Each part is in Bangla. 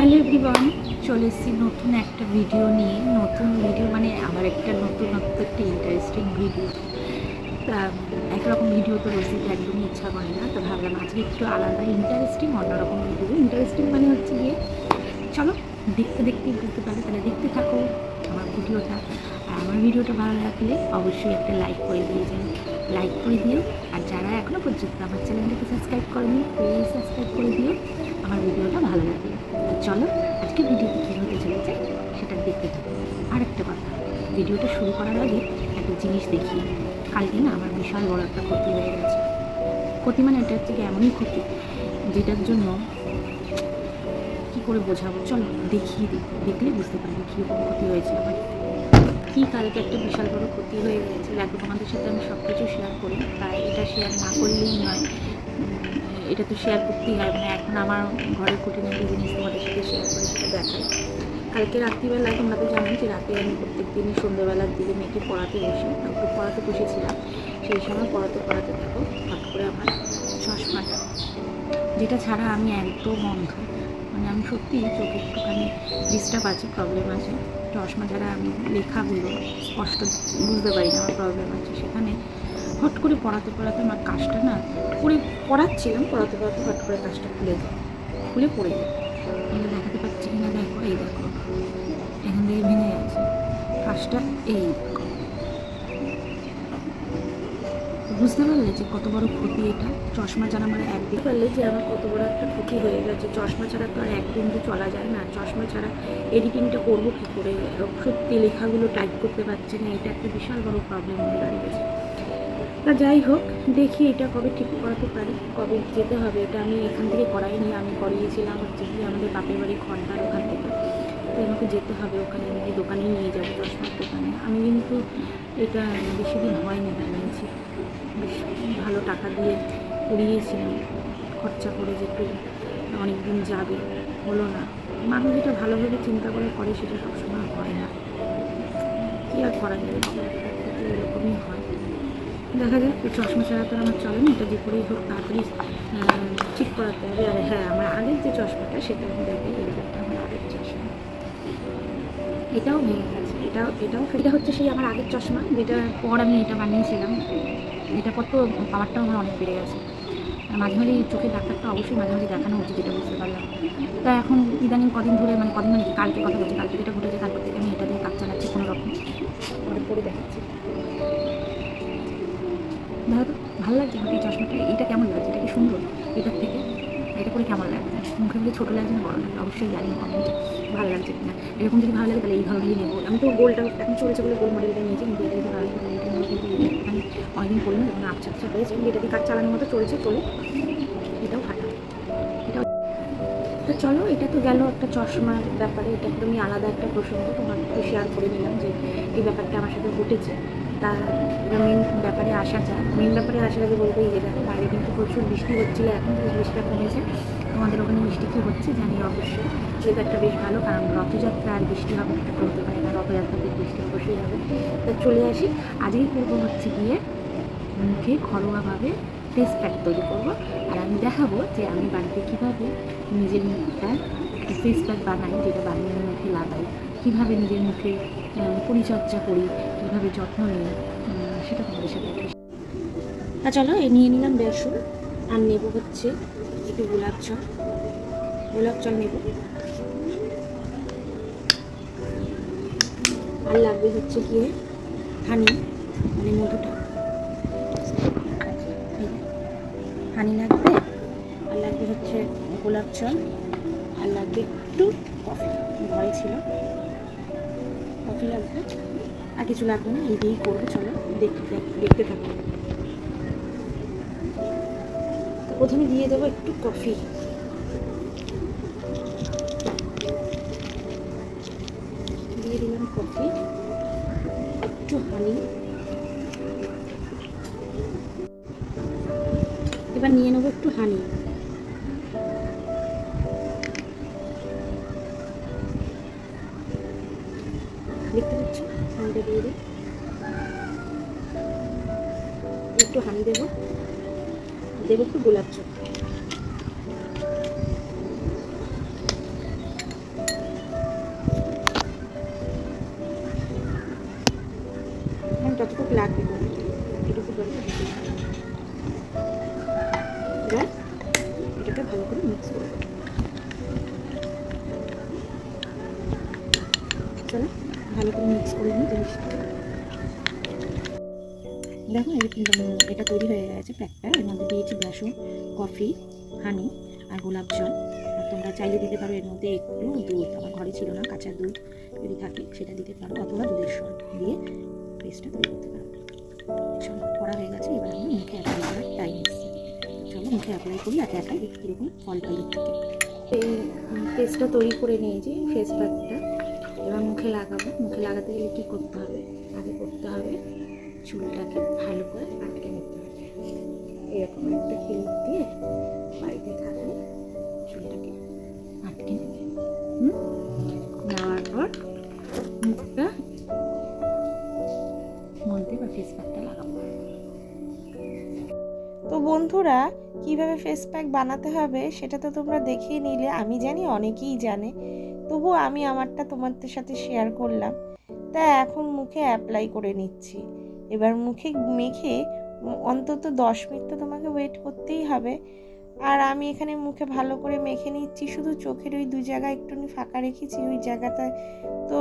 হ্যালো এভরিওয়ান, চলে এসেছি নতুন একটা ভিডিও নিয়ে। নতুন ভিডিও মানে আবার একটা নতুনত্ব একটা ইন্টারেস্টিং ভিডিও। তা একরকম ভিডিও তো রোজই একদমই ইচ্ছা করে না, তো ভাবলাম আজকে একটু আলাদা ইন্টারেস্টিং অন্যরকম ভিডিও। ইন্টারেস্টিং মানে হচ্ছে গিয়ে চলো দেখতে দেখতেই বুঝতে পারবে, তাহলে দেখতে থাকো আমার ভিডিওটা। আর আমার ভিডিওটা ভালো লাগলে অবশ্যই একটা লাইক করে দিয়ে যান, লাইক করে দিও। আর যারা এখনও পর্যন্ত আমার চ্যানেলটাকে সাবস্ক্রাইব করেনি প্লিজ সাবস্ক্রাইব করে দিও আমার ভিডিওটা ভালো লাগলে। তো চলো আজকে ভিডিওতে কী হতে চলেছে সেটা দেখতে থাকো। আর একটা কথা, ভিডিওটা শুরু করার আগে একটা জিনিস দেখিয়ে, কালকে না আমার বিশাল বড় একটা ক্ষতি হয়ে গেছে। ক্ষতি মানে এটা হচ্ছে এমনই ক্ষতি যেটার জন্য কী করে বোঝাবো, চলো দেখিয়ে দিই, দেখলে বুঝতে পারবে কীরকম ক্ষতি হয়েছে আমার। কি কালকে একটা বিশাল বড় ক্ষতি হয়ে গেছে, দেখো তোমাদের সাথে আমি সব কিছু শেয়ার করি, তাই এটা শেয়ার না করলেই নয়, এটা তো শেয়ার করতেই হয়। মানে এখন আমার ঘরের খুঁটিনাটি জিনিস তোমাদের সাথে শেয়ার করে সেটা দেখাই। কালকে রাত্রিবেলায় তোমরা তো জানো যে রাতে আমি প্রত্যেক দিনই সন্ধ্যেবেলার দিকে মেয়েকে পড়াতে বসি, একটু পড়াতে বসেছিলাম। সেই সময় পড়াতে থাকো হঠাৎ করে আমার চশমাটা, যেটা ছাড়া আমি একদম অন্ধ, মানে আমি সত্যি চোখে একটুখানি ডিস্টার্ব আছে, প্রবলেম আছে। চশমা ছাড়া আমি লেখাগুলো স্পষ্ট বুঝতে পারি না, আমার প্রবলেম আছে। সেখানে হট করে পড়াতে আমার কাজটা না পড়াচ্ছিলাম, পড়াতে হট করে কাজটা খুলে পড়ে যায়। আমি দেখাতে পারছি কিনা দেখো, এই দেখো এখান থেকে ভেঙে গেছে কাজটা। এই বুঝতে পারলে যে কত বড় ক্ষতি এটা। চশমা ছাড়া আমার একদিন পারলে যে আমার কত বড় একটা ক্ষতি হয়ে গেছে। চশমা ছাড়া তো আর একদিন তো চলা যায় না। চশমা ছাড়া এডিটিংটা করবো কী করে, সত্যি লেখাগুলো টাইপ করতে পারছে না, এটা একটা বিশাল বড় প্রবলেম হয়ে দাঁড়িয়েছে। তা যাই হোক, দেখি এটা কবে ঠিক করাতে পারি, কবে যেতে হবে। এটা আমি এখান থেকে করাইনি, আমি করিয়েছিলাম হচ্ছে কি আমাদের বাপের বাড়ি খড়দার ওখান থেকে। তো আমাকে যেতে হবে ওখানে, আমি দোকানেই নিয়ে যাবো, চশমার দোকানে। আমি কিন্তু এটা বেশি দিন হয়নি বানিয়েছি, বেশ ভালো টাকা দিয়ে করিয়েছিলাম, খরচা করে যে একটু অনেক দিন যাবে, হলো না। মানুষ যেটা ভালোভাবে চিন্তা করে সেটা সবসময় হয় না, কী আর করা যাবে, এরকমই হয়। দেখা যায় এই চশমা ছাড়া তো আমার চলে না, এটা যে করেই হোক তাড়াতাড়ি ঠিক করাতে হবে। আর হ্যাঁ, আমার আগের যে চশমাটা সেটা আমি দেখে এইটা আমার আগের চশমা, এটাও ভেঙে গেছে। এটা হচ্ছে সেই আমার আগের চশমা, যেটার পর আমি এটা বানিয়েছিলাম। এটা কত পাওয়ারটাও আমার অনেক বেড়ে গেছে। মাঝে মাঝে চোখের ডাক্তারটা অবশ্যই মাঝে মাঝে দেখানো উচিত, যেটা বুঝতে পারলাম। তা এখন ইদানিং কদিন ধরে, মানে কদিন মানে কালকে কথা বলছি, কালকে যেটা ঘটেছে তারপর থেকে আমি এটা দিয়ে কাজ চালাচ্ছি কোনো রকম, পরে দেখাচ্ছি। দেখো তো ভালো লাগছে আমার এই চশমাটা, এটা কেমন লাগছে, এটা কি সুন্দর এটার থেকে, এটা করে কেমন লাগছে, মুখে মুখে ছোটো লাগছে না বড় লাগছে, অবশ্যই জানি কমেন্টে ভালো লাগছে কিনা। এরকম যদি ভালো লাগে তাহলে এই ধরনেরই নেবো। আমি তো গোলটা এখন চলেছে বলে গোল মডেলটা নিয়েছি, কিন্তু এটা যদি ভালো লাগে এটা নিয়ে, কিন্তু এটা একটুখানি অনেকদিন পড়ি না, যখন আবছা হয়েছে, কিন্তু এটা দিয়ে কাজ চালানোর মতো চলে এটাও ফাটা। এটাও তো চলো, এটা তো গেল একটা চশমার ব্যাপারে, এটা একদমই আলাদা একটা প্রসঙ্গ, তোমার একটু শেয়ার করে নিলাম যে এই ব্যাপারটা আমার সাথে ঘটেছে। তার মেন ব্যাপারে আসা যায়, আগে বলবো এই যে দেখো বাইরে কিন্তু প্রচুর বৃষ্টি হচ্ছিলো, এখন তো বৃষ্টিটা কমেছে। তোমাদের ওখানে বৃষ্টি কী হচ্ছে জানি অবশ্যই। ওয়েদারটা বেশ ভালো, কারণ রথযাত্রা আর বৃষ্টি হবে এটা করতে পারে না, রথযাত্রাতে বৃষ্টি অবশ্যই হবে। তো চলে আসি, আজকেই করবো হচ্ছে গিয়ে মুখে ঘরোয়াভাবে ফেস প্যাক তৈরি করবো। আর আমি দেখাবো যে আমি বাড়িতে কীভাবে নিজের মুখটা একটা ফেস প্যাক বানাই, যেটা বানিয়ে আমি মুখে লাগাই, কীভাবে নিজের মুখে পরিচর্যা করি, কীভাবে যত্ন নিই, সেটা তোমাদের সাথে একটু। তা চলো, নিয়ে নিলাম বেসন, আর নেব হচ্ছে একটু গোলাপ জল নেব, আর লাগবে হচ্ছে গিয়ে হানি, মানে মধুটা, হানি লাগবে, আর লাগবে হচ্ছে গোলাপ জল, আর লাগবে একটু কফি, ঘরে ছিল কফি লাগবে, আর কিছু লাগবে না, এই দিয়েই করবো। চলো দেখতে থাকবো। তো প্রথমে দিয়ে দেবো একটু কফি, দিয়ে দিলাম কফি, একটু হানি, এবার নিয়ে নেবো একটু হানি, দেখতে পাচ্ছ হানিটা দিয়ে দিই, একটু হানি দেবো একটু গোলাপ জল, ভালো করে মিক্স করে নিই জিনিসটা। দেখো এটা তৈরি হয়ে গেছে প্যাকটা। এর মধ্যে দিয়েছি বেসন, কফি, হানি আর গোলাপ জল। আর তোমরা চাইলে দিতে পারো এর মধ্যে একটু দুধ, আমার ঘরে ছিল না, কাঁচা দুধ যদি থাকে সেটা দিতে পারো, অথবা দুধের সর দিয়ে পেস্টটা তৈরি করতে পারো। চলো, করা হয়ে গেছে, এবার আমি মুখে অ্যাপ্লাই করার টাইম এসেছে। চলো মুখে অ্যাপ্লাই করি, একে একে কীরকম ফল পাই থেকে। এই পেস্টটা তৈরি করে নিয়েছি, ফেস প্যাকটা। এবার মুখে লাগাবো। মুখে লাগাতে গেলে কী করতে হবে? আগে করতে হবে চুলটাকে ভালো করে আটকে নিতে হবে। এরকম একটা ক্লিপ দিয়ে বাড়িতে থাকলে চুলটাকে আটকে নেবে। নেওয়ার পর মুখটা মধ্যে বা ফেস প্যাকটা লাগাবো। তো বন্ধুরা, কিভাবে ফেস প্যাক বানাতে হবে সেটা তো তোমরা দেখেই নিলে, আমি জানি অনেকেই জানে, তবু আমি আমারটা তোমাদের সাথে শেয়ার করলাম। তা এখন মুখে অ্যাপ্লাই করে নিচ্ছি। এবার মুখে মেখে অন্তত 10 মিনিট তো তোমাকে ওয়েট করতেই হবে। আর আমি এখানে মুখে ভালো করে মেখে নিচ্ছি, শুধু চোখের ওই 2 জায়গায় একটুখানি ফাঁকা রেখেছি, ওই জায়গাটায় তো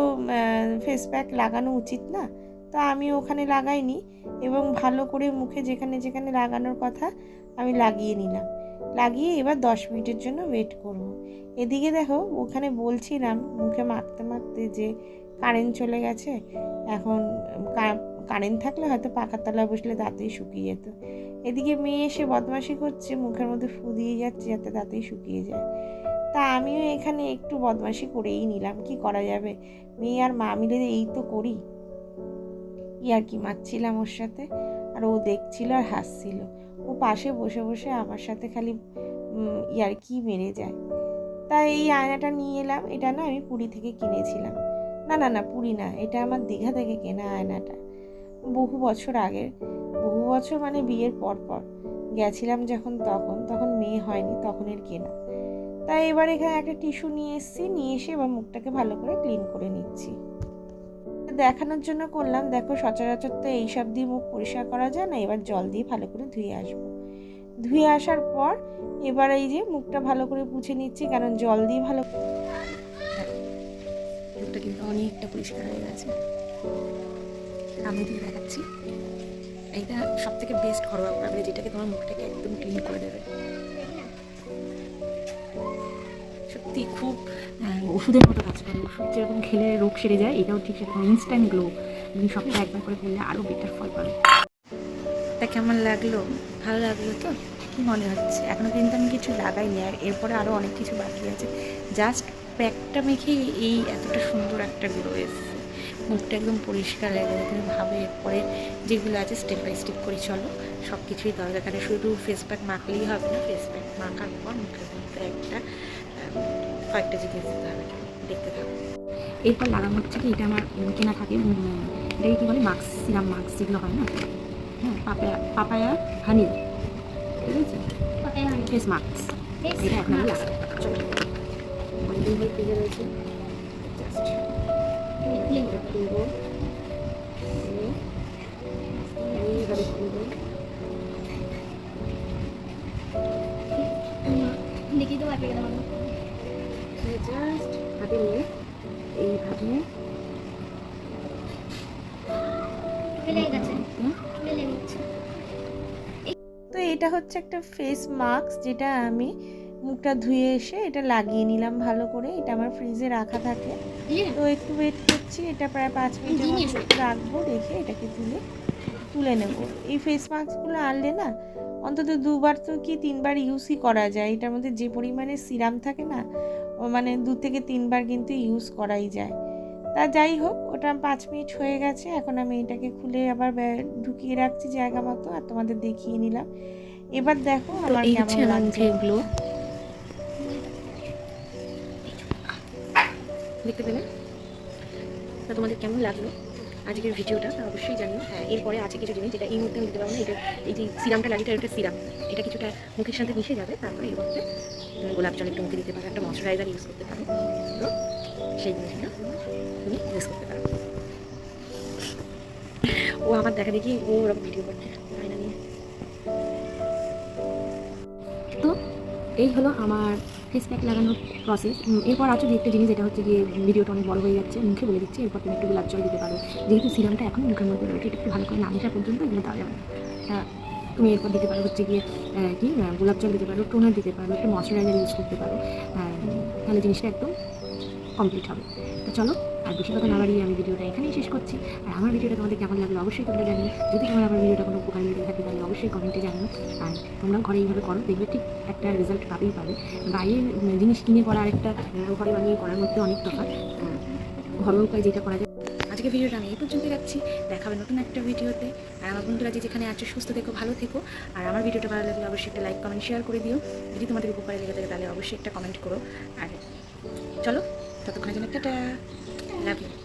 ফেস প্যাক লাগানো উচিত না, তো আমি ওখানে লাগাইনি এবং ভালো করে মুখে যেখানে যেখানে লাগানোর কথা আমি লাগিয়ে নিলাম। লাগিয়ে এবার 10 মিনিটের জন্য ওয়েট করব। এদিকে দেখো, ওখানে বলছিলাম মুখে মাখতে মাখতে যে কারেন্ট চলে গেছে। এখন কারেন্ট থাকলে হয়তো পাখার তলায় বসলে তাড়াতাড়ি শুকিয়ে যেত। এদিকে মেয়ে এসে বদমাশি করছে, মুখের মধ্যে ফু দিয়ে যাচ্ছে যাতে তাড়াতাড়ি শুকিয়ে যায়। তা আমিও এখানে একটু বদমাশি করেই নিলাম, কি করা যাবে, মেয়ে আর মা মিলে এই তো করি। আর কি মারছিলাম ওর সাথে, আর ও দেখছিল আর হাসছিল। ও পাশে বসে বসে আমার সাথে খালি কি মেরে যায়। তাই এই আয়নাটা নিয়ে এলাম। এটা না আমি পুরী থেকে কিনেছিলাম। না না না, পুরী না, এটা আমার দীঘা থেকে কেনা আয়নাটা। বহু বছর আগের, বহু বছর মানে বিয়ের পর পর গেছিলাম যখন, তখন মেয়ে হয়নি, তখনের কেনা। তাই এবার এখানে একটা টিস্যু নিয়ে এসে এবার মুখটাকে ভালো করে ক্লিন করে নিচ্ছি। দেখানোর জন্য করলাম। দেখো, সচরাচর তো এইসব দিয়ে মুখ পরিষ্কার করা যায় না। এবার জল দিয়ে ভালো করে ধুয়ে আসবো। ধুয়ে আসার পর এবার এই যে মুখটা ভালো করে মুছে নিচ্ছি, কারণ জল দিয়ে ভালো। মুখটা কিন্তু অনেকটা পরিষ্কার হয়ে গেছে। আমি দিয়ে দেখাচ্ছি। এইটা সব থেকে বেস্ট ঘরোয়া উপায়, যেটাকে তোমার মুখটাকে একদম ক্লিন করে দেবে। সত্যি খুব ওষুধের মতো কাজ করে। ওষুধ যেরকম খেলে রোগ সেরে যায়, এটাও ঠিক সেরকম ইনস্ট্যান্ট গ্লো। তুমি সপ্তাহে একবার করে করলে আরও বেটার ফল পাবে। তা কেমন লাগলো? ভালো লাগলো তো? কী মনে হচ্ছে? এখনও কিন্তু আমি কিছু লাগাইনি, আর এরপরে আরও অনেক কিছু বাকি আছে। জাস্ট প্যাকটা মেখেই এই এতটা সুন্দর একটা গ্লো এসেছে। মুখটা একদম পরিষ্কার হয়ে গেছে। তুমি ভাবে এরপরে যেগুলো আছে স্টেপ বাই স্টেপ করে চলো। সব কিছুই দরকার, কারণ শুধু ফেস প্যাক মাখলেই হবে না। ফেস প্যাক মাখার পর মুখের মধ্যে কয়েকটা জিনিস দিতে হবে। দেখতে থাকো। এরপর লাগানো হচ্ছে কি, এটা আমার কেনা থাকে, এটাকে কী বলে, মাস্ক, সিরাম মাস্ক যেগুলো হয় না, হ্যাঁ, পাপায়া হানি, ঠিক আছে, ফেস মাস্ক। এটা এখন আমি লাগাবো। চলো, অনেকদিন পেয়ে রয়েছে। জাস্ট খুলবো, এইভাবে খুলবো, দেখি তো পারবে না। জাস্ট হাতে নিয়ে এইভাবে তো এটা হচ্ছে একটা ফেস মাস্ক, যেটা আমি মুখটা ধুয়ে এসে এটা লাগিয়ে নিলাম ভালো করে। এটা আমার ফ্রিজে রাখা থাকে। তো একটু ওয়েট করছি, এটা প্রায় 5 মিনিটের মতো একটু রাখবো, রেখে এটাকে তুলে নেব। এই ফেস মাস্কগুলো আনলে না অন্তত 2বার তো কি 3বার ইউজই করা যায়। এটার মধ্যে যে পরিমাণে সিরাম থাকে না, মানে 2 থেকে 3বার কিন্তু ইউজ করাই যায়। তা যাই হোক, ওটা 5 মিনিট হয়ে গেছে। এখন আমি এটাকে খুলে আবার ঢুকিয়ে রাখছি জায়গা মতো, আর তোমাদের দেখিয়ে নিলাম। এবার দেখো আমার কেমন লাগছে এগুলো দেখতে পেলে। তা তোমাদের কেমন লাগলো আজকের ভিডিওটা অবশ্যই জানিও। হ্যাঁ, এরপরে আছে কিছু জিনিস যেটা এই মুহূর্তে আমি দিতে পারবো না। এটা এই যে সিরামটা লাগিয়ে, এটা সিরাম, এটা কিছুটা মুখের সাথে মিশে যাবে। তারপরে এর মধ্যে গোলাপ জল একটু মুখে দিতে পারো, একটা ময়শ্চারাইজার ইউজ করতে পারো। তো সেই জিনিসটা তুমি ইউজ করতে পারো। ও আমার দেখা দেখি ও ওরকম ভিডিও করছে তাই না নিয়ে। তো এই হলো আমার ফেস প্যাক লাগানোর প্রসেস। এরপর আছে যে একটা জিনিস, যেটা হচ্ছে গিয়ে ভিডিওটা অনেক বড় হয়ে যাচ্ছে, মুখে বলে দিচ্ছি। এরপর তুমি একটু গোলাপ জল দিতে পারো, যেহেতু সিরামটা এখন মুখের মধ্যে রয়েছে, এটা একটু ভালো করে না মেশা পর্যন্ত এগুলো দেওয়া যাবে না। তুমি এরপর দিতে পারো হচ্ছে গিয়ে গোলাপ জল দিতে পারো, টোনার দিতে পারো, একটু ময়শ্চারাইজার ইউজ করতে পারো, তাহলে জিনিসটা একদম কমপ্লিট হবে। তো চলো, আর বেশি কথা না বাড়িয়ে আমি ভিডিওটা এখানেই শেষ করছি। আর আমার ভিডিওটা তোমাদের কেমন লাগলো অবশ্যই তোমরা জানিও। যদি তোমার আমার ভিডিওটা কোনো উপকারী লেগে থাকে তাহলে অবশ্যই কমেন্টে জানিও। আর তোমরাও ঘরে এইভাবে করো, দেখবে ঠিক একটা রেজাল্ট পাবেই পাবে। বাইরের জিনিস কিনে করা আর একটা ঘরে বানিয়ে করার মধ্যে অনেক তফাৎ। ঘরোয়া উপায় যেটা করা যায়। আজকে ভিডিওটা আমি এই পর্যন্ত রাখছি, দেখাবে নতুন একটা ভিডিওতে। আর আমার বন্ধুরা যে যেখানে আছো সুস্থ থেকো, ভালো থেকো। আর আমার ভিডিওটা ভালো লাগলে অবশ্যই একটা লাইক কমেন্ট শেয়ার করে দিও। যদি তোমাদের উপকারে লেগে থাকে তাহলে অবশ্যই একটা কমেন্ট করো। আর চলো, ততক্ষণের জন্য টাটা, লাভ ইউ।